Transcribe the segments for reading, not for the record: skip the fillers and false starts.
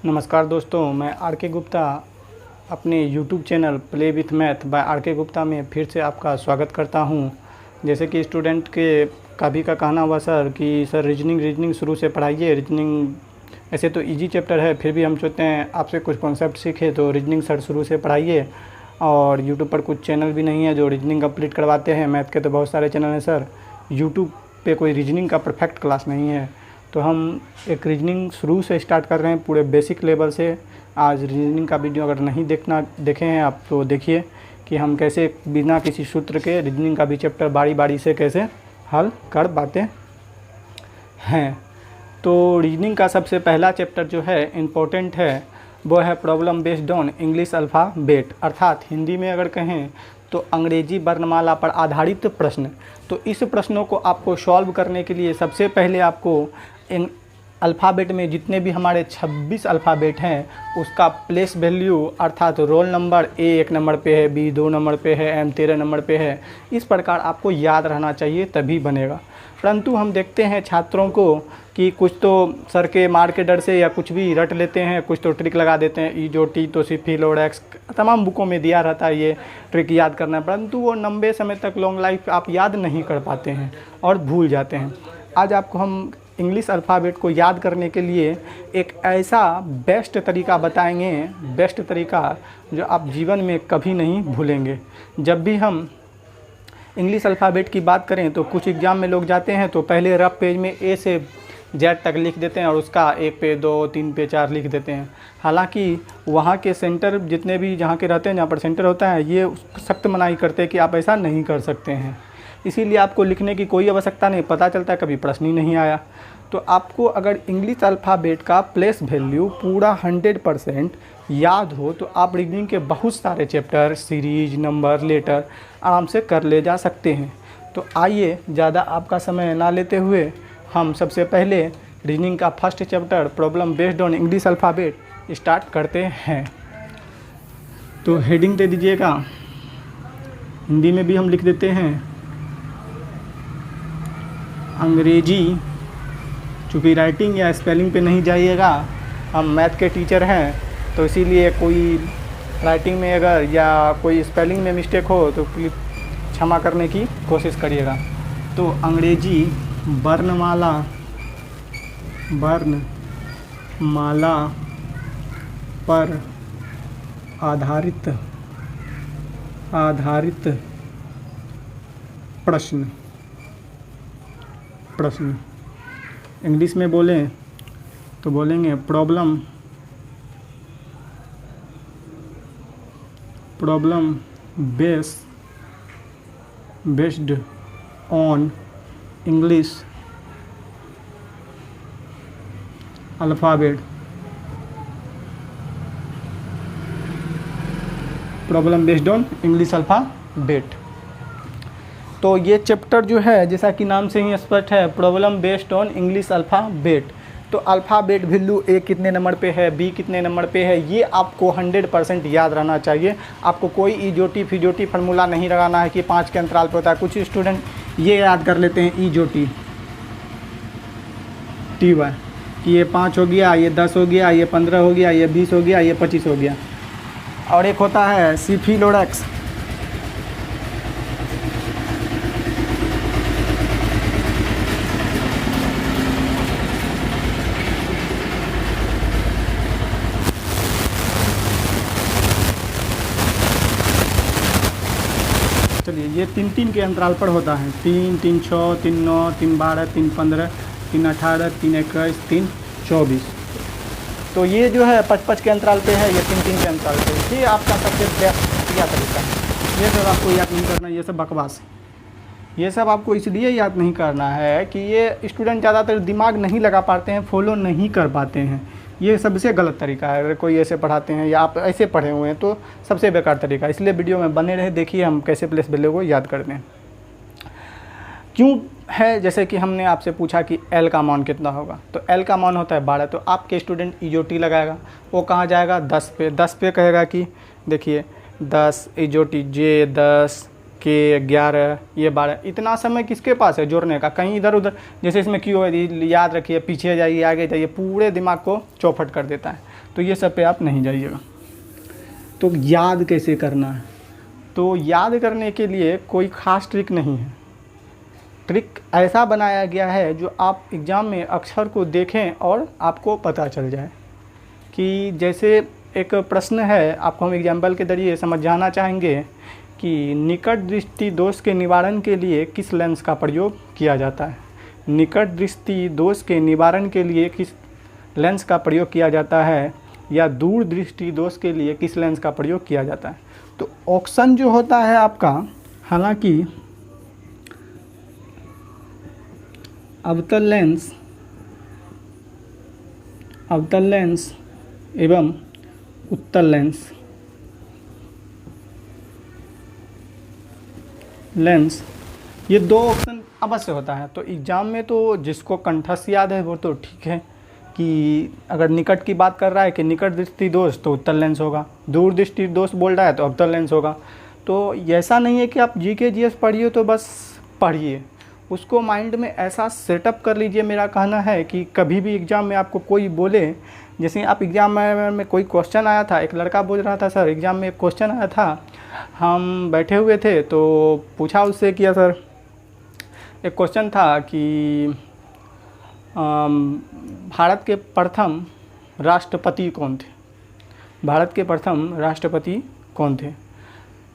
नमस्कार दोस्तों, मैं आर के गुप्ता अपने YouTube channel play with math by R K Gupta में फिर से आपका स्वागत करता हूं। जैसे कि स्टूडेंट के कभी का कहना हुआ सर कि सर रीजनिंग शुरू से पढ़ाइए। रीजनिंग ऐसे तो इजी चैप्टर है, फिर भी हम सोचते हैं आपसे कुछ कॉन्सेप्ट सीखे, तो रीजनिंग सर शुरू से पढ़ाइए। और यूट्यूब पर कुछ चैनल भी नहीं है जो रीजनिंग कंप्लीट करवाते हैं। मैथ के तो बहुत सारे चैनल हैं सर, यूट्यूब पे कोई रीजनिंग का परफेक्ट क्लास नहीं है। तो हम एक रीजनिंग शुरू से स्टार्ट कर रहे हैं, पूरे बेसिक लेवल से। आज रीजनिंग का वीडियो अगर नहीं देखे हैं आप तो देखिए कि हम कैसे बिना किसी सूत्र के रीजनिंग का भी चैप्टर बारी बारी से कैसे हल कर पाते हैं। तो रीजनिंग का सबसे पहला चैप्टर जो है इम्पोर्टेंट है, वो है problem based on English alphabet, अर्थात हिंदी में अगर कहें तो अंग्रेजी वर्णमाला पर आधारित प्रश्न। तो इस प्रश्नों को आपको सॉल्व करने के लिए सबसे पहले आपको इन अल्फ़ाबेट में जितने भी हमारे 26 अल्फ़ाबेट हैं उसका प्लेस वैल्यू, अर्थात रोल नंबर ए 1 नंबर पे है, बी 2 नंबर पे है, एम 13 नंबर पे है, इस प्रकार आपको याद रहना चाहिए, तभी बनेगा। परंतु हम देखते हैं छात्रों को कि कुछ तो सर के मार के डर से या कुछ भी रट लेते हैं, कुछ तो ट्रिक लगा देते हैं, ई जो टी तो सिफी लोड एक्स, तमाम बुकों में दिया रहता है ये ट्रिक याद करना, परंतु वो लंबे समय तक लॉन्ग लाइफ आप याद नहीं कर पाते हैं और भूल जाते हैं। आज आपको हम इंग्लिश अल्फ़ाबेट को याद करने के लिए एक ऐसा बेस्ट तरीका बताएंगे, बेस्ट तरीका जो आप जीवन में कभी नहीं भूलेंगे। जब भी हम इंग्लिश अल्फ़ाबेट की बात करें तो कुछ एग्ज़ाम में लोग जाते हैं तो पहले रफ पेज में ए से जेड तक लिख देते हैं और उसका 1 पे 2 3 पे 4 लिख देते हैं। हालांकि वहाँ के सेंटर जितने भी जहाँ के रहते हैं, जहाँ पर सेंटर होता है, ये सख्त मनाही करते हैं कि आप ऐसा नहीं कर सकते हैं। इसीलिए आपको लिखने की कोई आवश्यकता नहीं, पता चलता है कभी प्रश्न ही नहीं आया। तो आपको अगर इंग्लिश अल्फ़ाबेट का प्लेस वैल्यू पूरा 100% याद हो तो आप रीजनिंग के बहुत सारे चैप्टर, सीरीज, नंबर, लेटर आराम से कर ले जा सकते हैं। तो आइए ज़्यादा आपका समय ना लेते हुए हम सबसे पहले रीजनिंग का first chapter problem based on English alphabet start करते हैं। तो हेडिंग दे दीजिएगा, हिंदी में भी हम लिख देते हैं अंग्रेजी। चूँकि राइटिंग या स्पेलिंग पे नहीं जाइएगा, हम मैथ के टीचर हैं, तो इसीलिए कोई राइटिंग में अगर या कोई स्पेलिंग में मिस्टेक हो तो प्लीज़ क्षमा करने की कोशिश करिएगा। तो अंग्रेजी वर्णमाला पर आधारित प्रश्न इंग्लिश में बोलें तो बोलेंगे problem based on English alphabet. Problem based on English alphabet. तो ये चैप्टर जो है जैसा कि नाम से ही स्पष्ट है, problem based on English alphabet. तो अल्फ़ाबेट वैल्यू ए कितने नंबर पे है, बी कितने नंबर पे है, ये आपको 100% याद रहना चाहिए। आपको कोई ईजोटी फिजोटी फार्मूला नहीं लगाना है कि 5 के अंतराल पर होता है। कुछ स्टूडेंट ये याद कर लेते हैं ईजोटी टी वाई कि ये 5 हो गया, ये 10 हो गया, ये 15 हो गया, ये 20 हो गया, ये 25 हो गया। और एक होता है सिफी लोड एक्स, चलिए ये 3 के अंतराल पर होता है। 3 3 6 3 9 3 12 3 15 3 18 3 21 3 24। तो ये जो है 5 के अंतराल पे है, ये 3 के अंतराल पे। ये आपका सबसे बेस्ट या तरीका है। ये सब आपको याद नहीं करना, ये सब बकवास। ये सब आपको इसलिए याद नहीं करना है कि ये स्टूडेंट ज़्यादातर दिमाग नहीं लगा पाते हैं, फॉलो नहीं कर पाते हैं। ये सबसे गलत तरीका है। अगर कोई ऐसे पढ़ाते हैं या आप ऐसे पढ़े हुए हैं तो सबसे बेकार तरीका है। इसलिए वीडियो में बने रहे, देखिए हम कैसे प्लेस वैल्यू को याद करते हैं। क्यों है, जैसे कि हमने आपसे पूछा कि एल का मान कितना होगा, तो एल का मान होता है 12। तो आपके स्टूडेंट ईजोटी लगाएगा, वो कहाँ जाएगा 10 पे। 10 पे कहेगा कि देखिए 10 ईजोटी जे 10 के 11 ये 12। इतना समय किसके पास है जोड़ने का, कहीं इधर उधर। जैसे इसमें क्यों है, याद रखिए, पीछे जाइए आगे जाइए, पूरे दिमाग को चौपट कर देता है। तो ये सब पे आप नहीं जाइएगा। तो याद कैसे करना है, तो याद करने के लिए कोई ख़ास ट्रिक नहीं है। ट्रिक ऐसा बनाया गया है जो आप एग्ज़ाम में अक्षर को देखें और आपको पता चल जाए। कि जैसे एक प्रश्न है, आपको हम एग्जाम्पल के जरिए समझाना चाहेंगे कि निकट दृष्टि दोष के निवारण के लिए किस लेंस का प्रयोग किया जाता है। निकट दृष्टि दोष के निवारण के लिए किस लेंस का प्रयोग किया जाता है, या दूर दृष्टि दोष के लिए किस लेंस का प्रयोग किया जाता है। तो ऑप्शन जो होता है आपका, हालांकि अवतल लेंस एवं उत्तल लेंस ये दो ऑप्शन अवश्य होता है। तो एग्ज़ाम में तो जिसको कंठस्थ याद है वो तो ठीक है कि अगर निकट की बात कर रहा है कि निकट दृष्टि दोष तो उत्तल लेंस होगा, दूर दृष्टि दोष बोल रहा है तो अवतल लेंस होगा। तो ऐसा नहीं है कि आप जीके जीएस पढ़िए तो बस पढ़िए, उसको माइंड में ऐसा सेटअप कर लीजिए। मेरा कहना है कि कभी भी एग्ज़ाम में आपको कोई बोले, जैसे आप एग्ज़ाम में कोई क्वेश्चन आया था, एक लड़का बोल रहा था सर एग्ज़ाम में एक क्वेश्चन आया था, हम बैठे हुए थे तो पूछा उससे कि सर एक क्वेश्चन था कि भारत के प्रथम राष्ट्रपति कौन थे, भारत के प्रथम राष्ट्रपति कौन थे।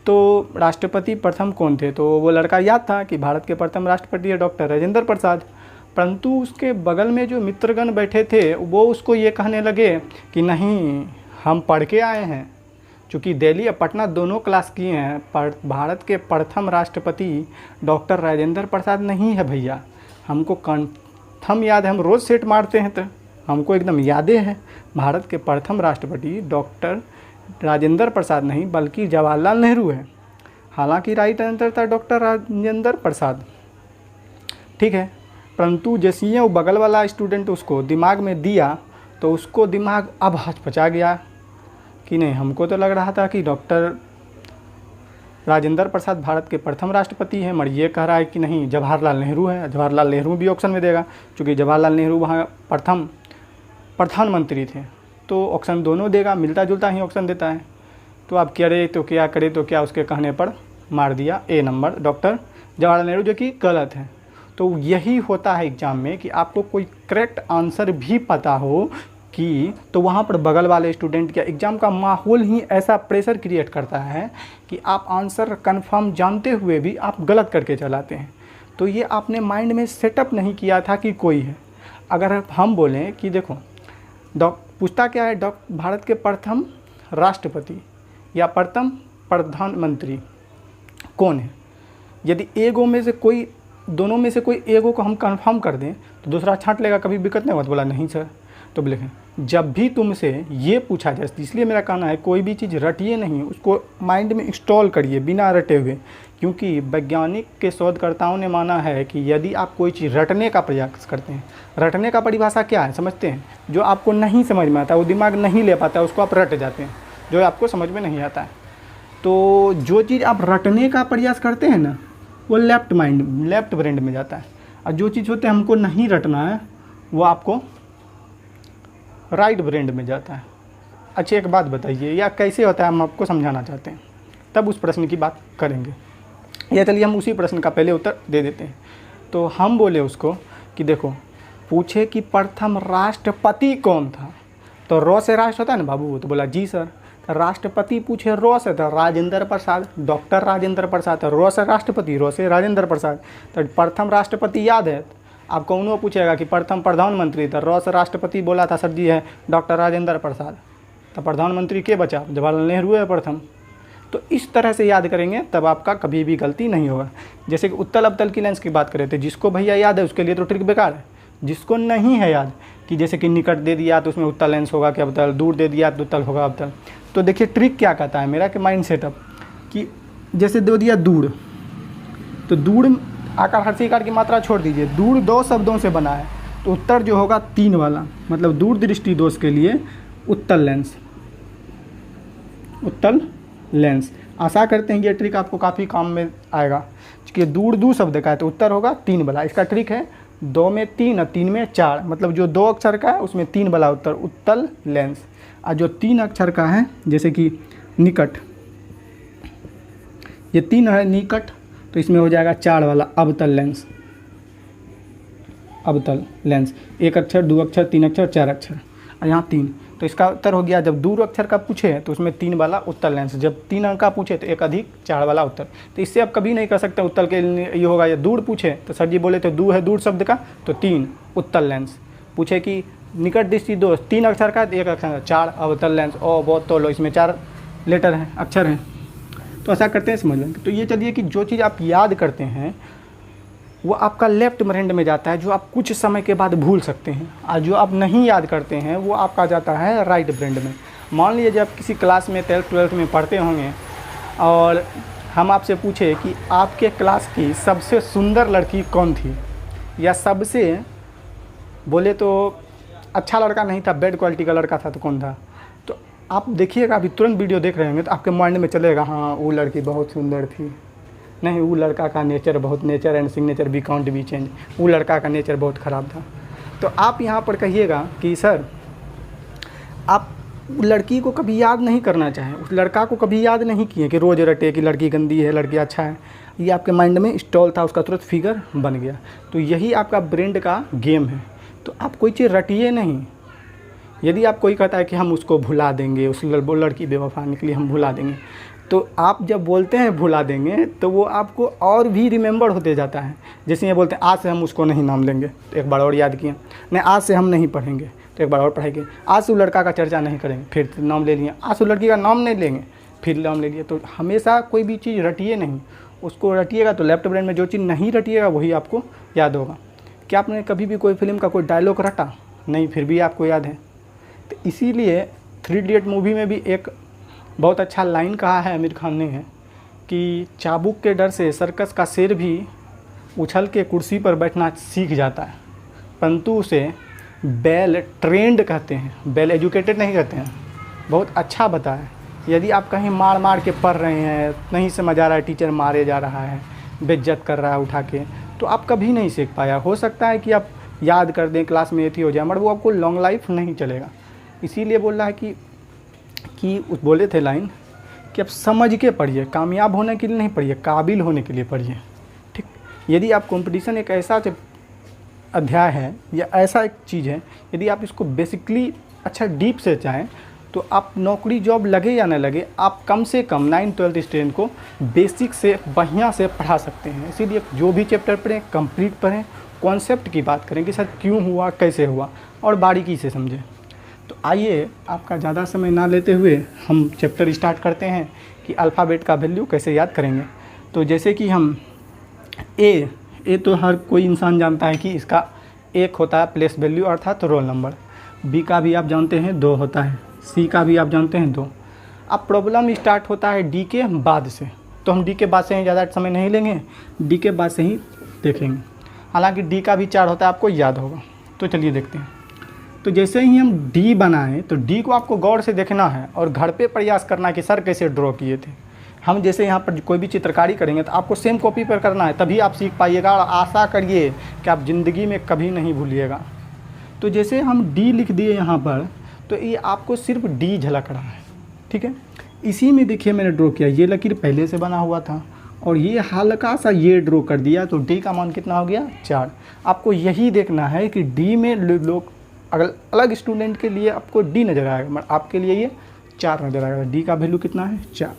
तो राष्ट्रपति प्रथम कौन थे, तो वो लड़का याद था कि भारत के प्रथम राष्ट्रपति है डॉक्टर राजेंद्र प्रसाद। परंतु उसके बगल में जो मित्रगण बैठे थे वो उसको ये कहने लगे कि नहीं, हम पढ़ के आए हैं, चूँकि दिल्ली और पटना दोनों क्लास किए हैं, पर भारत के प्रथम राष्ट्रपति डॉक्टर राजेंद्र प्रसाद नहीं है भैया, हमको कंफर्म याद है, हम रोज़ सेट मारते हैं तो हमको एकदम यादें है। भारत के प्रथम राष्ट्रपति डॉक्टर राजेंद्र प्रसाद नहीं बल्कि जवाहरलाल नेहरू है। हालांकि राइट आंसर था डॉक्टर राजेंद्र प्रसाद, ठीक है। परंतु जैसे ही वो बगल वाला स्टूडेंट उसको दिमाग में दिया तो उसको दिमाग अब हचपचा गया कि नहीं, हमको तो लग रहा था कि डॉक्टर राजेंद्र प्रसाद भारत के प्रथम राष्ट्रपति हैं, मगर ये कह रहा है कि नहीं जवाहरलाल नेहरू है। जवाहरलाल नेहरू भी ऑप्शन में देगा, क्योंकि जवाहरलाल नेहरू वहाँ प्रथम प्रधानमंत्री थे, तो ऑप्शन दोनों देगा, मिलता जुलता ही ऑप्शन देता है। तो आप करे तो क्या करे तो क्या, उसके कहने पर मार दिया ए नंबर डॉक्टर जवाहरलाल नेहरू, जो कि गलत है। तो यही होता है एग्ज़ाम में कि आपको कोई करेक्ट आंसर भी पता हो कि, तो वहाँ पर बगल वाले स्टूडेंट का एग्ज़ाम का माहौल ही ऐसा प्रेशर क्रिएट करता है कि आप आंसर कंफर्म जानते हुए भी आप गलत करके चलाते हैं। तो ये आपने माइंड में सेटअप नहीं किया था कि कोई है। अगर हम बोलें कि देखो पूछता क्या है, भारत के प्रथम राष्ट्रपति या प्रथम प्रधानमंत्री कौन है। यदि एगो में से कोई, दोनों में से कोई एगो को हम कंफर्म कर दें तो दूसरा छांट लेगा, कभी दिक्कत नहीं होगा। तो बोला नहीं सर। तो बोले जब भी तुमसे ये पूछा जाए, इसलिए मेरा कहना है कोई भी चीज़ रटिए नहीं, उसको माइंड में इंस्टॉल करिए बिना रटे हुए। क्योंकि वैज्ञानिक के शोधकर्ताओं ने माना है कि यदि आप कोई चीज़ रटने का प्रयास करते हैं, रटने का परिभाषा क्या है समझते हैं, जो आपको नहीं समझ में आता, वो दिमाग नहीं ले पाता, उसको आप रट जाते हैं, जो आपको समझ में नहीं आता है। तो जो चीज़ आप रटने का प्रयास करते हैं ना, वो लेफ्ट ब्रेन में जाता है, और जो चीज़ होते हैं हमको नहीं रटना है वो आपको राइट ब्रेन में जाता है। अच्छा एक बात बताइए, या कैसे होता है, हम आपको समझाना चाहते हैं, तब उस प्रश्न की बात करेंगे। या चलिए हम उसी प्रश्न का पहले उत्तर दे देते हैं। तो हम बोले उसको कि देखो, पूछे कि प्रथम राष्ट्रपति कौन था, तो रॉ से राष्ट्र होता है ना बाबू, तो बोला जी सर। तो राष्ट्रपति पूछे रॉ से, तो राजेंद्र प्रसाद, डॉक्टर राजेंद्र प्रसाद। तो रॉ से राष्ट्रपति, रॉ से राजेंद्र प्रसाद। तो प्रथम राष्ट्रपति याद है, आप कौनो पूछेगा कि प्रथम प्रधानमंत्री, तो रॉ से राष्ट्रपति बोला था सर जी है डॉक्टर राजेंद्र प्रसाद। तो प्रधानमंत्री के बचा, जवाहरलाल नेहरू है प्रथम। तो इस तरह से याद करेंगे तब आपका कभी भी गलती नहीं होगा। जैसे कि उत्तल अवतल की लेंस की बात करें थे, जिसको भैया याद है उसके लिए तो ट्रिक बेकार है। जिसको नहीं है याद कि जैसे कि निकट दे दिया तो उसमें उत्तल लेंस होगा कि अवतल, दूर दे दिया तो उत्तल होगा अवतल। तो देखिए ट्रिक क्या कहता है मेरा कि माइंड सेटअप, कि जैसे दे दिया दूर, तो दूर आकार हर्षी आकार की मात्रा छोड़ दीजिए, दूर दो शब्दों से बना है, तो उत्तर जो होगा 3 वाला, मतलब दूर दृष्टि दोष के लिए उत्तल लेंस, उत्तल लेंस। आशा करते हैं ये ट्रिक आपको काफ़ी काम में आएगा। कि दूर शब्द का है तो उत्तर होगा 3 वाला। इसका ट्रिक है 2 में 3 और 3 में 4, मतलब जो 2 अक्षर का है उसमें 3 वाला उत्तर उत्तल लेंस, और जो 3 अक्षर का है जैसे कि निकट, ये 3 है निकट, तो इसमें हो जाएगा 4 वाला अवतल लेंस। अवतल लेंस 1 अक्षर, 2 अक्षर, 3 अक्षर, 4 अक्षर, और यहाँ 3, तो इसका उत्तर हो गया। जब 2 अक्षर का पूछे तो उसमें 3 वाला उत्तल लेंस, जब 3 अंक का पूछे तो 1 अधिक 4 वाला उत्तर। तो इससे आप कभी नहीं कर सकते उत्तल के ये होगा। या दूर पूछे तो सर जी बोले तो दूर है दूर शब्द का, तो 3 उत्तल लेंस। पूछे कि निकट दृष्टि 2, 3 अक्षर का, 1 अक्षर का, 4 अवतल लेंस। ओ बहुत तो लो, इसमें 4 लेटर हैं, अक्षर हैं, तो ऐसा करते हैं, समझ लेंगे। तो ये चलिए कि जो चीज़ आप याद करते हैं वो आपका लेफ्ट ब्रेन में जाता है, जो आप कुछ समय के बाद भूल सकते हैं, और जो आप नहीं याद करते हैं वो आपका जाता है राइट ब्रेन में। मान लीजिए जब किसी क्लास में 12th में पढ़ते होंगे और हम आपसे पूछे कि आपके क्लास की सबसे सुंदर लड़की कौन थी, या सबसे बोले तो अच्छा लड़का नहीं था, बैड क्वालिटी का लड़का था तो कौन था, तो आप देखिएगा अभी तुरंत वीडियो देख रहे होंगे तो आपके माइंड में चलेगा हाँ वो लड़की बहुत सुंदर थी, नहीं वो लड़का का नेचर बहुत, nature and signature be count be change, वो लड़का का नेचर बहुत ख़राब था। तो आप यहाँ पर कहिएगा कि सर आप लड़की को कभी याद नहीं करना चाहें, उस लड़का को कभी याद नहीं किए कि रोज़ रटे कि लड़की गंदी है लड़की अच्छा है, ये आपके माइंड में इंस्टॉल था, उसका तुरंत फिगर बन गया। तो यही आपका ब्रेन का गेम है। तो आप कोई चीज़ रटिए नहीं। यदि आप कोई कहता है कि हम उसको भुला देंगे, उस लड़की बेवफा निकली हम भुला देंगे, तो आप जब बोलते हैं भुला देंगे तो वो आपको और भी रिमेंबर होते जाता है। जैसे ये बोलते हैं आज से हम उसको नहीं नाम लेंगे, तो एक बार और याद किए, नहीं आज से हम नहीं पढ़ेंगे, तो एक बार और पढ़ेंगे, आज से वो लड़का का चर्चा नहीं करेंगे, फिर नाम ले लिए, आज से लड़की का नाम नहीं लेंगे, फिर नाम ले लिए। तो हमेशा कोई भी चीज़ रटिए नहीं, उसको रटिएगा तो लेफ्ट ब्रेन में जो चीज़ नहीं रटिएगा वही आपको याद होगा। क्या आपने कभी भी कोई फिल्म का कोई डायलॉग रटा? नहीं, फिर भी आपको याद है। तो इसीलिए 3 इडियट मूवी में भी एक बहुत अच्छा लाइन कहा है आमिर खान ने, है कि चाबुक के डर से सर्कस का शेर भी उछल के कुर्सी पर बैठना सीख जाता है, परंतु उसे वेल ट्रेंड कहते हैं, वेल एजुकेटेड नहीं कहते हैं। बहुत अच्छा बताया। यदि आप कहीं मार मार के पढ़ रहे हैं, नहीं समझ आ रहा है, टीचर मारे जा रहा है, बेइज्जत कर रहा है उठा के, तो आप कभी नहीं सीख पाया। हो सकता है कि आप याद कर दें, क्लास में ये हो जाए, मगर वो आपको लॉन्ग लाइफ नहीं चलेगा। इसीलिए बोल रहा है कि उस बोले थे लाइन कि आप समझ के पढ़िए, कामयाब होने के लिए नहीं पढ़िए, काबिल होने के लिए पढ़िए। ठीक, यदि आप कंपटीशन एक ऐसा अध्याय है या ऐसा एक चीज़ है, यदि आप इसको बेसिकली अच्छा डीप से चाहें तो आप नौकरी जॉब लगे या न लगे, आप कम से कम 9th-12th स्टूडेंट को बेसिक से बढ़िया से पढ़ा सकते हैं। इसीलिए जो भी चैप्टर पढ़ें कंप्लीट पढ़ें, कॉन्सेप्ट की बात करें कि सर क्यों हुआ, कैसे हुआ, और बारीकी से समझें। तो आइए आपका ज़्यादा समय ना लेते हुए हम चैप्टर स्टार्ट करते हैं कि अल्फ़ाबेट का वैल्यू कैसे याद करेंगे। तो जैसे कि हम ए तो हर कोई इंसान जानता है कि इसका 1 होता है प्लेस वैल्यू अर्थात रोल नंबर। बी का भी आप जानते हैं 2 होता है, सी का भी आप जानते हैं 2। अब प्रॉब्लम स्टार्ट होता है डी के बाद से, तो हम डी के बाद से ही ज़्यादा समय नहीं लेंगे, डी के बाद से ही देखेंगे। हालांकि डी का भी 4 होता है, आपको याद होगा। तो चलिए देखते हैं। तो जैसे ही हम डी बनाएं तो डी को आपको गौर से देखना है और घर पे प्रयास करना कि सर कैसे ड्रॉ किए थे। हम जैसे यहाँ पर कोई भी चित्रकारी करेंगे तो आपको सेम कॉपी पर करना है, तभी आप सीख पाइएगा, और आशा करिए कि आप ज़िंदगी में कभी नहीं भूलिएगा। तो जैसे हम डी लिख दिए यहाँ पर, तो ये आपको सिर्फ डी झलक रहा है, ठीक है। इसी में देखिए मैंने ड्रॉ किया, ये लकीर पहले से बना हुआ था और ये हल्का सा ये ड्रॉ कर दिया, तो डी का मान कितना हो गया 4। आपको यही देखना है कि डी में लोग अगर अलग स्टूडेंट के लिए आपको डी नज़र आएगा, मगर आपके लिए ये 4 नज़र आएगा। डी का वैल्यू कितना है 4।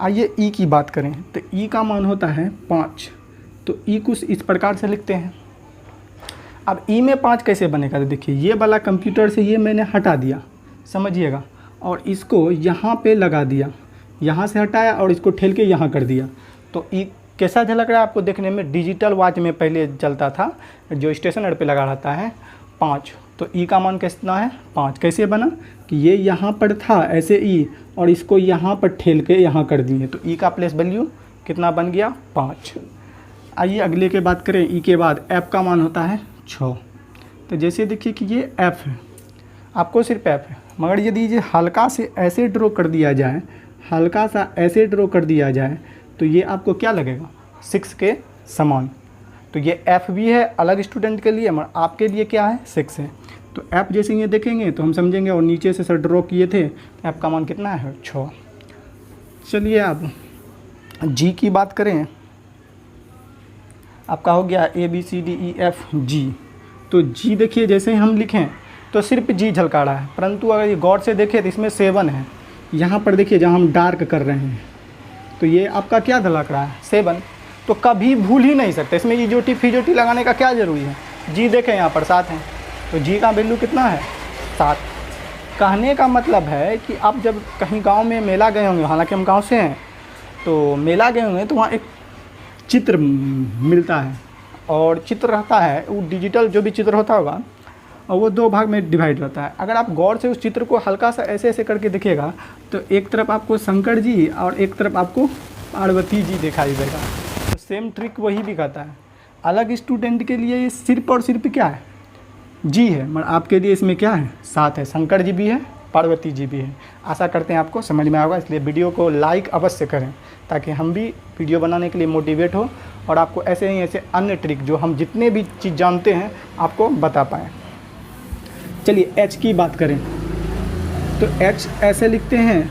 आइए ई की बात करें तो ई का मान होता है 5। तो ई कुछ इस प्रकार से लिखते हैं। अब ई में 5 कैसे बनेगा, तो देखिए ये वाला कंप्यूटर से ये मैंने हटा दिया, समझिएगा, और इसको यहाँ पे लगा दिया, यहाँ से हटाया और इसको ठेल के यहाँ कर दिया। तो ई कैसा झलक रहा है आपको देखने में? डिजिटल वॉच में पहले चलता था जो स्टेशनर पे लगा रहता है 5। तो ई का मान कितना है 5। कैसे बना कि ये यहाँ पर था ऐसे ई, और इसको यहाँ पर ठेल के यहाँ कर दिए, तो ई का प्लेस वैल्यू कितना बन गया 5। आइए अगले के बात करें। ई के बाद एफ का मान होता है 6। तो जैसे देखिए कि ये एफ है, आपको सिर्फ एफ है, मगर यदि ये हल्का से ऐसे ड्रॉ कर दिया जाए, हल्का सा ऐसे ड्रॉ कर दिया जाए, तो ये आपको क्या लगेगा 6 के समान। तो ये एफ भी है अलग स्टूडेंट के लिए, मगर आपके लिए क्या है 6 है। तो एफ जैसे ये देखेंगे तो हम समझेंगे, और नीचे से सर ड्रॉ किए थे, एफ का मान कितना है 6। चलिए अब जी की बात करें, आपका हो गया ABCDEFG। तो जी देखिए जैसे ही हम लिखें तो सिर्फ जी झलका रहा है, परंतु अगर ये गौर से देखें तो इसमें 7 है। यहाँ पर देखिए जहाँ हम डार्क कर रहे हैं तो ये आपका क्या झलक रहा है 7। तो कभी भूल ही नहीं सकते, इसमें इजोटी फिजोटी लगाने का क्या ज़रूरी है। जी देखें यहाँ पर 7 है, तो जी का वैल्यू कितना है 7। कहने का मतलब है कि आप जब कहीं गांव में मेला गए होंगे, हालांकि हम गांव से हैं, तो मेला गए होंगे तो वहाँ एक चित्र मिलता है, और चित्र रहता है वो डिजिटल जो भी चित्र होता होगा, और वो 2 भाग में डिवाइड रहता है। अगर आप गौर से उस चित्र को हल्का सा ऐसे ऐसे करके देखिएगा तो एक तरफ आपको शंकर जी और एक तरफ आपको पार्वती जी दिखाई देगा। तो सेम ट्रिक वही भी कहता है। अलग स्टूडेंट के लिए ये सिर्फ और सिर्फ क्या है जी है, मगर आपके लिए इसमें क्या है 7 है, शंकर जी भी है पार्वती जी भी है। आशा करते हैं आपको समझ में आएगा, इसलिए वीडियो को लाइक अवश्य करें ताकि हम भी वीडियो बनाने के लिए मोटिवेट हो और आपको ऐसे ही ऐसे अन्य ट्रिक जो हम जितने भी चीज़ जानते हैं आपको बता पाएँ। चलिए एच की बात करें तो एच ऐसे लिखते हैं,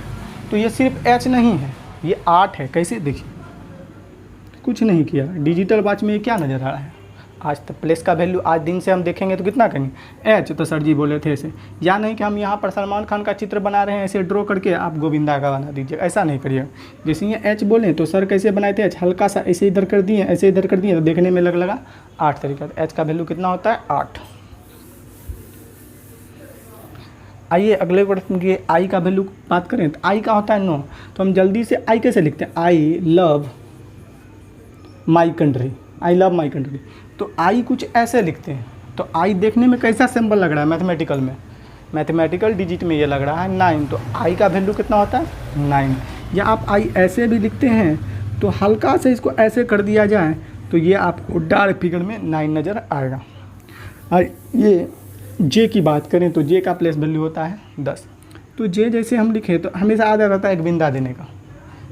तो ये सिर्फ एच नहीं है, ये 8 है। कैसे देखिए, कुछ नहीं किया, डिजिटल वॉच में क्या नज़र आ रहा है। आज तक प्लेस का वैल्यू आज दिन से हम देखेंगे तो कितना करेंगे एच। तो सर जी बोले थे ऐसे, या नहीं कि हम यहाँ पर सलमान खान का चित्र बना रहे हैं ऐसे ड्रॉ करके आप गोविंदा का बना दीजिए, ऐसा नहीं करिए। जैसे ये एच बोले तो सर कैसे बनाए थे एच, हल्का सा ऐसे इधर कर दिए ऐसे इधर कर दिए, तो देखने में लगा 8 तरीका। एच का वैल्यू कितना होता है 8। आइए अगले प्रश्न की आई का वैल्यू बात करें तो आई का होता है 9। तो हम जल्दी से आई कैसे लिखते हैं, I love my country, I love my country. तो आई कुछ ऐसे लिखते हैं। तो आई देखने में कैसा सिंबल लग रहा है मैथमेटिकल में, मैथमेटिकल डिजिट में ये लग रहा है 9। तो आई का वैल्यू कितना होता है 9। या आप आई ऐसे भी लिखते हैं तो हल्का से इसको ऐसे कर दिया जाए तो ये आपको डार्क फिगर में 9 नज़र आएगा। और ये जे की बात करें तो जे का प्लेस वैल्यू होता है 10। तो जे जैसे हम लिखे तो हमेशा आदत रहता है एक बिंदा देने का,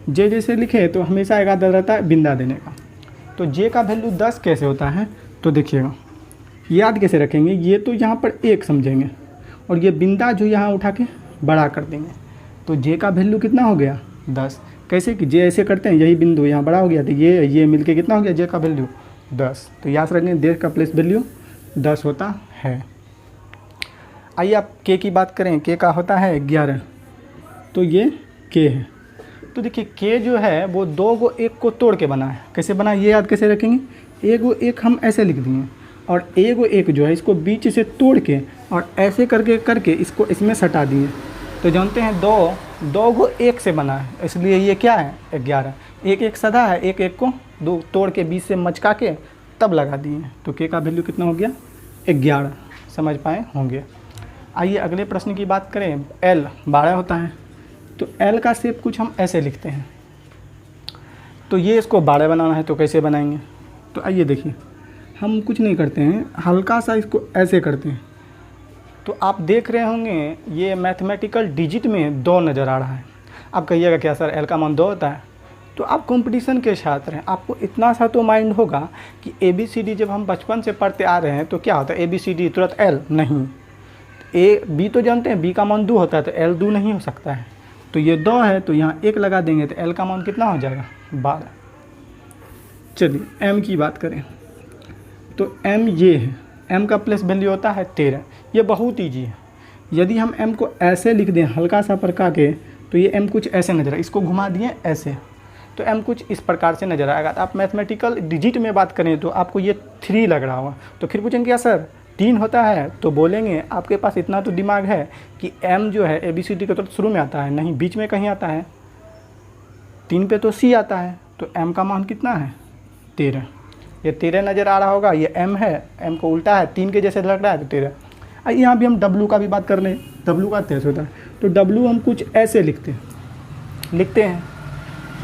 जे जैसे लिखे तो हमेशा एक आदत रहता है बिंदा देने का। तो जे का वैल्यू 10 कैसे होता है तो देखिएगा, याद कैसे रखेंगे, ये तो यहाँ पर 1 समझेंगे और ये बिंदा जो यहाँ उठा के बड़ा कर देंगे। तो जे का वैल्यू कितना हो गया 10। कैसे कि जे ऐसे करते हैं, यही बिंदु यहाँ बड़ा हो गया तो ये मिलके कितना हो गया जे का वैल्यू 10। तो याद रखेंगे जे का प्लेस वैल्यू 10 होता है। आइए आप के की बात करें, के का होता है 11। तो ये के है। तो देखिए के जो है वो 2 को 1 को तोड़ के बना है। कैसे बना ये याद कैसे रखेंगे, 1 को 1 हम ऐसे लिख दिए और 1 को 1 जो है इसको बीच से तोड़ के और ऐसे करके इसको इसमें सटा दिए। तो जानते हैं 2 को 1 से बना है, इसलिए ये क्या है 11। 1 सदा है, 1 को 2 तोड़ के बीच से मचका के तब लगा दिए। तो के का वैल्यू कितना हो गया 11। समझ पाए होंगे। आइए अगले प्रश्न की बात करें, एल 12 होता है। तो एल का शेप कुछ हम ऐसे लिखते हैं। तो ये इसको 12 बनाना है तो कैसे बनाएंगे, तो आइए देखिए, हम कुछ नहीं करते हैं, हल्का सा इसको ऐसे करते हैं। तो आप देख रहे होंगे ये मैथमेटिकल डिजिट में 2 नज़र आ रहा है। आप कहिएगा क्या सर एल का मान 2 होता है। तो आप कंपटीशन के छात्र हैं, आपको इतना सा तो माइंड होगा कि ABCD जब हम बचपन से पढ़ते आ रहे हैं तो क्या होता है ABCD तुरंत एल नहीं, बी तो जानते हैं बी का मान 2 होता है तो एल 2 नहीं हो सकता है। तो ये 2 है तो यहाँ 1 लगा देंगे तो एल का मान कितना हो जाएगा 12। चलिए एम की बात करें तो एम ये है, एम का प्लेस वैल्यू होता है 13। ये बहुत ईजी है। यदि हम एम को ऐसे लिख दें हल्का सा प्रकार के तो ये एम कुछ ऐसे नजर आए, इसको घुमा दिए ऐसे तो एम कुछ इस प्रकार से नजर आएगा। तो आप मैथमेटिकल डिजिट में बात करें तो आपको ये 3 लग रहा होगा। तो फिर पूछेंगे क्या सर 3 होता है, तो बोलेंगे आपके पास इतना तो दिमाग है कि m जो है ABCD के तो शुरू में आता है, नहीं बीच में कहीं आता है, 3 पे तो C आता है। तो m का मान कितना है 13। ये 13 नज़र आ रहा होगा, ये m है, m को उल्टा है 3 के जैसे लग रहा है तो 13। यहाँ भी हम w का भी बात कर लें, w का 13 होता है। तो w हम कुछ ऐसे लिखते हैं।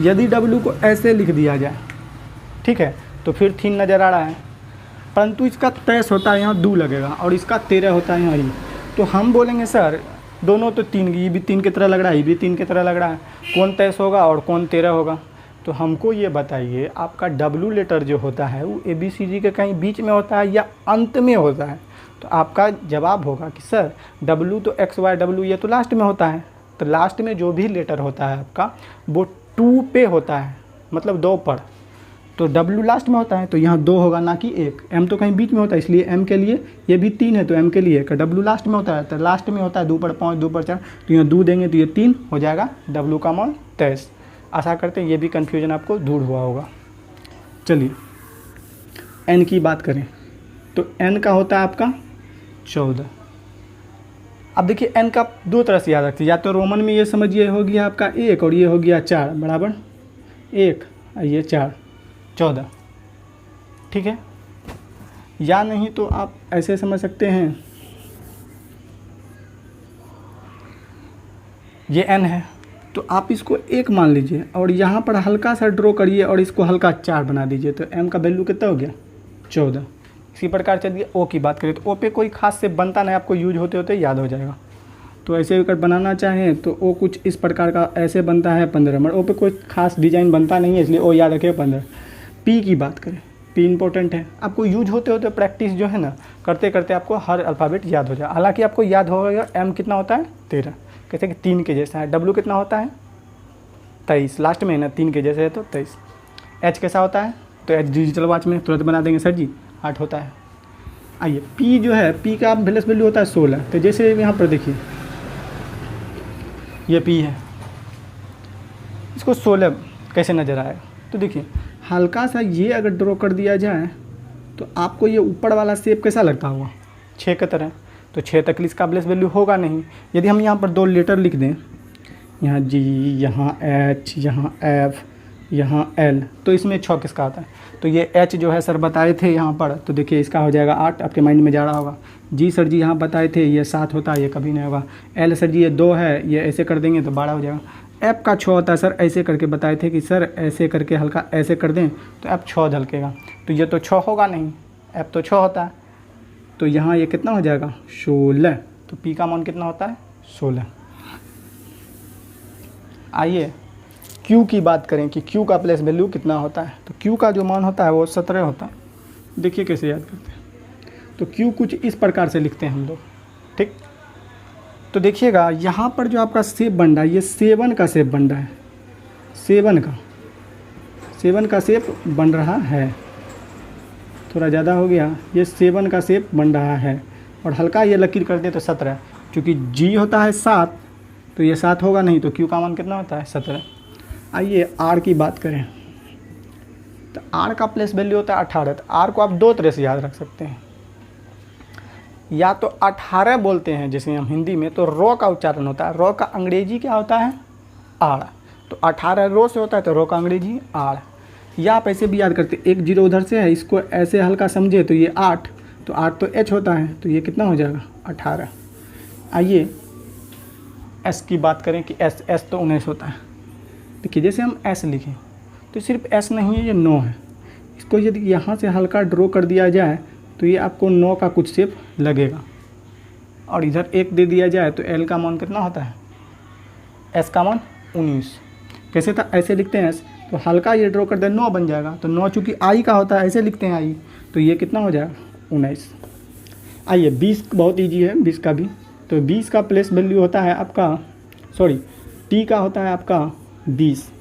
यदि w को ऐसे लिख दिया जाए ठीक है तो फिर 3 नज़र आ रहा है, परंतु इसका 23 होता है यहाँ 2 लगेगा और इसका 13 होता है यहाँ ही। तो हम बोलेंगे सर दोनों तो 3, ये भी 3 की तरह लग रहा है, ये भी 3 की तरह लग रहा है, कौन 23 होगा और कौन 13 होगा। तो हमको ये बताइए आपका W लेटर जो होता है वो ABCD के कहीं बीच में होता है या अंत में होता है? तो आपका जवाब होगा कि सर W तो XYW ये तो लास्ट में होता है। तो लास्ट में जो भी लेटर होता है आपका वो 2 पे होता है, मतलब 2 पर। तो W लास्ट में होता है तो यहाँ 2 होगा ना कि 1। M तो कहीं बीच में होता है, इसलिए M के लिए ये भी 3 है तो M के लिए W लास्ट में होता है, तो लास्ट में होता है 2 पर 5 2 पर 4, तो यहाँ 2 देंगे तो ये 3 हो जाएगा, W का मान 23। आशा करते हैं ये भी कन्फ्यूजन आपको दूर हुआ होगा। चलिए N की बात करें तो N का होता है आपका 14। अब देखिए N का 2 तरह से याद रखिए, या तो रोमन में ये समझिए हो गया आपका 1 और ये हो गया 4 बराबर 1 ये 4 14, ठीक है। या नहीं तो आप ऐसे समझ सकते हैं, ये N है तो आप इसको 1 मान लीजिए और यहाँ पर हल्का सा ड्रॉ करिए और इसको हल्का 4 बना दीजिए, तो M का वैल्यू कितना हो गया 14। इसी प्रकार चलिए O की बात करें तो O पे कोई खास से बनता नहीं, आपको यूज होते होते याद हो जाएगा। तो ऐसे अगर बनाना चाहें तो O कुछ इस प्रकार का ऐसे बनता है 15, मगर O पे कोई खास डिजाइन बनता नहीं है, इसलिए O याद रखिए 15। P की बात करें, P इंपॉर्टेंट है, आपको यूज होते होते प्रैक्टिस जो है ना करते करते आपको हर अल्फ़ाबेट याद हो जाए। हालांकि आपको याद होगा M कितना होता है 13, कहते हैं कि 3 के जैसा है। W कितना होता है 23, लास्ट में है ना 3 के जैसे है तो 23। H कैसा होता है, तो H डिजिटल वॉच में तुरंत बना देंगे सर जी 8 होता है। आइए P जो है, P का प्लस वैल्यू होता है 16। तो जैसे यहाँ पर देखिए ये P है, इसको 16 कैसे नज़र आएगा, तो देखिए हल्का सा ये अगर ड्रॉ कर दिया जाए तो आपको ये ऊपर वाला शेप कैसा लगता होगा 6 की तरह। तो 6 तक इसका प्लस वैल्यू होगा नहीं। यदि हम यहाँ पर 2 लेटर लिख दें, यहाँ G, यहाँ H, यहाँ F, यहाँ L, तो इसमें 6 किसका आता है, तो ये H जो है सर बताए थे यहाँ पर, तो देखिए इसका हो जाएगा 8, आपके माइंड में जा रहा होगा। G सर जी यहाँ बताए थे ये 7 होता है, ये कभी नहीं होगा। L सर जी ये 2 है, ये ऐसे कर देंगे तो 12 हो जाएगा। F का 6 होता है सर, ऐसे करके बताए थे कि सर ऐसे करके हल्का ऐसे कर दें तो F 6 झलकेगा, तो ये तो 6 होगा नहीं, F तो 6 होता है, तो यहाँ ये कितना हो जाएगा 16। तो P का मान कितना होता है 16। आइए Q की बात करें कि Q का प्लस वैल्यू कितना होता है, तो Q का जो मान होता है वो 17 होता है। देखिए कैसे याद करते हैं, तो Q कुछ इस प्रकार से लिखते हैं हम लोग, ठीक। तो देखिएगा यहाँ पर जो आपका शेप बन रहा है ये 7 का शेप बन रहा है, 7 का शेप बन रहा है, थोड़ा ज़्यादा हो गया, ये 7 का शेप बन रहा है। और हल्का ये लकीर कर दे तो 17, क्योंकि G होता है 7 तो ये 7 होगा नहीं, तो Q का मान कितना होता है 17। आइए R की बात करें, तो R का प्लस वैल्यू होता है 18। तो R को आप 2 तरह से याद रख सकते हैं, या तो 18 बोलते हैं जैसे हम हिंदी में, तो रो का उच्चारण होता है, रो का अंग्रेजी क्या होता है आड़, तो 18 रो से होता है तो रो का अंग्रेजी आड़। या आप ऐसे भी याद करते, 1 0 उधर से है, इसको ऐसे हल्का समझे तो ये 8, तो 8 तो H होता है, तो ये कितना हो जाएगा 18। आइए S की बात करें कि S तो 19 होता है। देखिए जैसे हम S लिखें तो सिर्फ S नहीं है, ये 9 है, इसको यदि यहाँ से हल्का ड्रॉ कर दिया जाए तो ये आपको 9 का कुछ शेप लगेगा, और इधर 1 दे दिया जाए तो L का मान कितना होता है, S का मान 19। कैसे था, ऐसे लिखते हैं S, तो हल्का ये ड्रॉ कर दे 9 बन जाएगा, तो 9 चूँकि I का होता है ऐसे लिखते हैं I, तो ये कितना हो जाएगा 19। आइए 20 बहुत ईजी है 20 का भी, तो 20 का प्लस वैल्यू होता है आपका, सॉरी T का होता है आपका 20।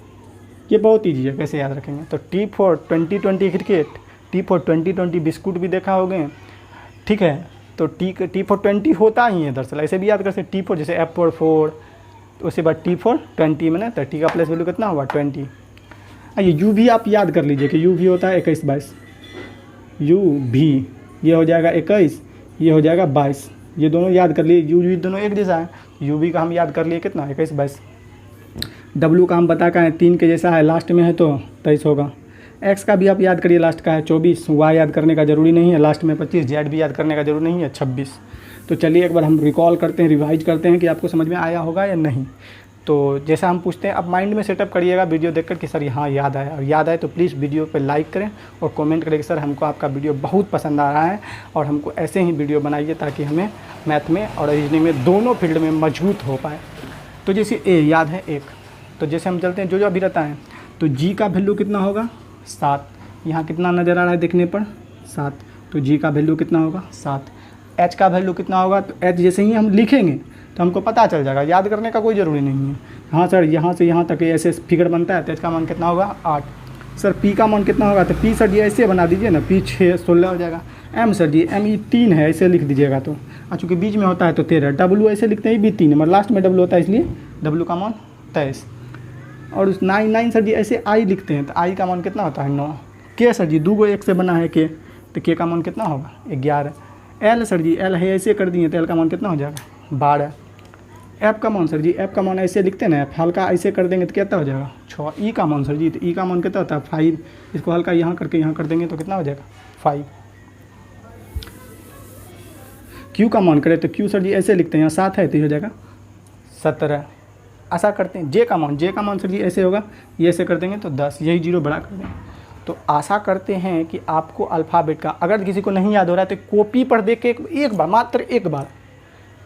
ये बहुत ईजी है, कैसे याद रखेंगे, तो T for 2020 cricket, T for 2020 biscuit भी देखा होगे, ठीक है। तो T फॉर 20 होता ही है दरअसल, ऐसे भी याद कर सकते, T फॉर जैसे F फॉर 4, उसके बाद T फॉर 20 में ना, तो T का प्लस वैल्यू कितना हुआ 20। आइए U भी आप याद कर लीजिए कि U भी होता है 21 22, U भी ये हो जाएगा 21, ये हो जाएगा 22, ये दोनों याद कर लिए, U भी दोनों एक जैसा है, U भी का हम याद कर लिए कितना 21 22। W का हम बता का है 3 के जैसा है, लास्ट में है तो 23 होगा। X का भी आप याद करिए, लास्ट का है 24, Y याद करने का ज़रूरी नहीं है, लास्ट में 25, Z भी याद करने का ज़रूरी नहीं है 26। तो चलिए एक बार हम रिकॉल करते हैं, रिवाइज करते हैं कि आपको समझ में आया होगा या नहीं। तो जैसा हम पूछते हैं, आप माइंड में सेटअप करिएगा वीडियो देखकर कि सर यहाँ याद आया, और याद आए तो प्लीज़ वीडियो पे लाइक करें और कमेंट करें कि सर हमको आपका वीडियो बहुत पसंद आ रहा है, और हमको ऐसे ही वीडियो बनाइए ताकि हमें मैथ में और रीजनिंग में दोनों फील्ड में मजबूत हो पाए। तो जैसे A याद है 1, तो जैसे हम चलते हैं जो अभी रहता है, तो जी का वैल्यू कितना होगा 7। यहाँ कितना नज़र आ रहा है देखने पर 7, तो जी का वैल्यू कितना होगा 7। एच का वैल्यू कितना होगा, तो एच जैसे ही हम लिखेंगे तो हमको पता चल जाएगा, याद करने का कोई ज़रूरी नहीं है। हाँ सर, यहाँ से यहाँ तक ऐसे फिगर बनता है, तो एच का मान कितना होगा 8। सर पी का मान कितना होगा, तो पी सर जी ऐसे बना दीजिए ना, पी 6 16 हो जाएगा। M sir ji M E 3 है, ऐसे लिख दीजिएगा, तो चूँकि बीच में होता है तो 13। डब्लू ऐसे लिखते हैं, भी 3 है, मगर लास्ट में डब्लू होता है, इसलिए डब्लू का मान 23। और उस 9 सर जी ऐसे आई लिखते हैं, तो आई का मान कितना होता है 9। के सर जी 2 गो एक से बना है के, तो के का मान कितना होगा 11। एल सर जी एल है ऐसे कर दिए, तो एल का मान कितना हो जाएगा 12। एफ का मान सर जी, एफ का मान ऐसे लिखते हैं ना, एफ हल्का ऐसे कर देंगे तो कितना हो जाएगा 6। ई का मान सर जी, तो ई का मान कितना होता है 5। इसको हल्का यहाँ करके यहाँ कर देंगे तो कितना हो जाएगा 5। क्यू का मान करें तो क्यू सर जी ऐसे लिखते हैं, यहाँ 7 है तो ये हो जाएगा 17। ऐसा करते हैं। जे का मान सर जी ऐसे होगा, ये ऐसे कर देंगे तो 10, यही 0 बड़ा कर देंगे। तो आशा करते हैं कि आपको अल्फ़ाबेट का, अगर किसी को नहीं याद हो रहा है तो कॉपी पर देख के एक बार, मात्र एक बार,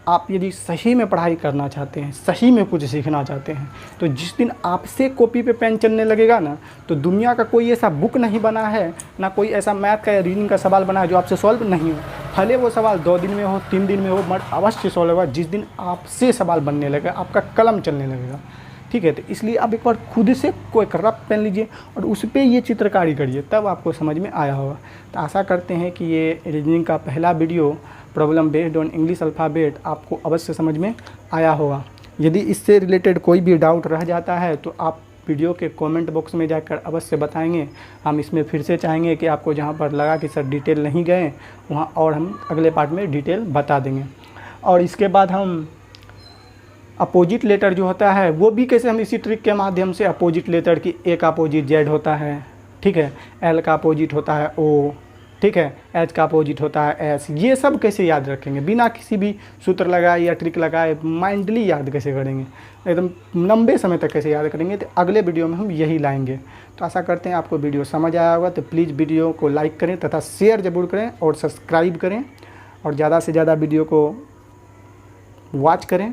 आप यदि सही में पढ़ाई करना चाहते हैं, सही में कुछ सीखना चाहते हैं, तो जिस दिन आपसे कॉपी पे पेन चलने लगेगा ना, तो दुनिया का कोई ऐसा बुक नहीं बना है, ना कोई ऐसा मैथ का या रीडिंग का सवाल बना है जो आपसे सॉल्व नहीं हो। भले वो सवाल 2 दिन में हो, 3 दिन में हो, बट अवश्य सॉल्व होगा जिस दिन आपसे सवाल बनने लगेगा, आपका कलम चलने लगेगा। ठीक है, तो इसलिए आप एक बार खुद से कोई रफ पेन लीजिए और उस पर ये चित्रकारी करिए, तब आपको समझ में आया होगा। तो आशा करते हैं कि ये रीजनिंग का पहला video problem based on English alphabet आपको अवश्य समझ में आया होगा। यदि इससे रिलेटेड कोई भी डाउट रह जाता है तो आप वीडियो के कमेंट बॉक्स में जाकर अवश्य बताएंगे। हम इसमें फिर से चाहेंगे कि आपको जहाँ पर लगा कि सर डिटेल नहीं गए वहाँ और हम अगले पार्ट में डिटेल बता देंगे। और इसके बाद हम अपोजिट लेटर जो होता है वो भी कैसे हम इसी ट्रिक के माध्यम से, अपोजिट लेटर की ए का अपोजिट जेड होता है, ठीक है, एल का अपोजिट होता है ओ, ठीक है, एच का अपोजिट होता है एस, ये सब कैसे याद रखेंगे बिना किसी भी सूत्र लगाए या ट्रिक लगाए, माइंडली याद कैसे करेंगे, एकदम लंबे समय तक कैसे याद करेंगे, तो अगले वीडियो में हम यही लाएंगे। तो आशा करते हैं आपको वीडियो समझ आया होगा। तो प्लीज़ वीडियो को लाइक करें तथा शेयर ज़रूर करें और सब्सक्राइब करें और ज़्यादा से ज़्यादा वीडियो को वॉच करें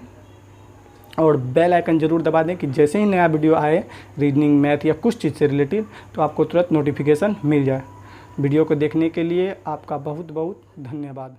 और बेल आइकन ज़रूर दबा दें कि जैसे ही नया वीडियो आए रीजनिंग, मैथ या कुछ चीज़ से रिलेटेड, तो आपको तुरंत नोटिफिकेशन मिल जाए। वीडियो को देखने के लिए आपका बहुत बहुत धन्यवाद।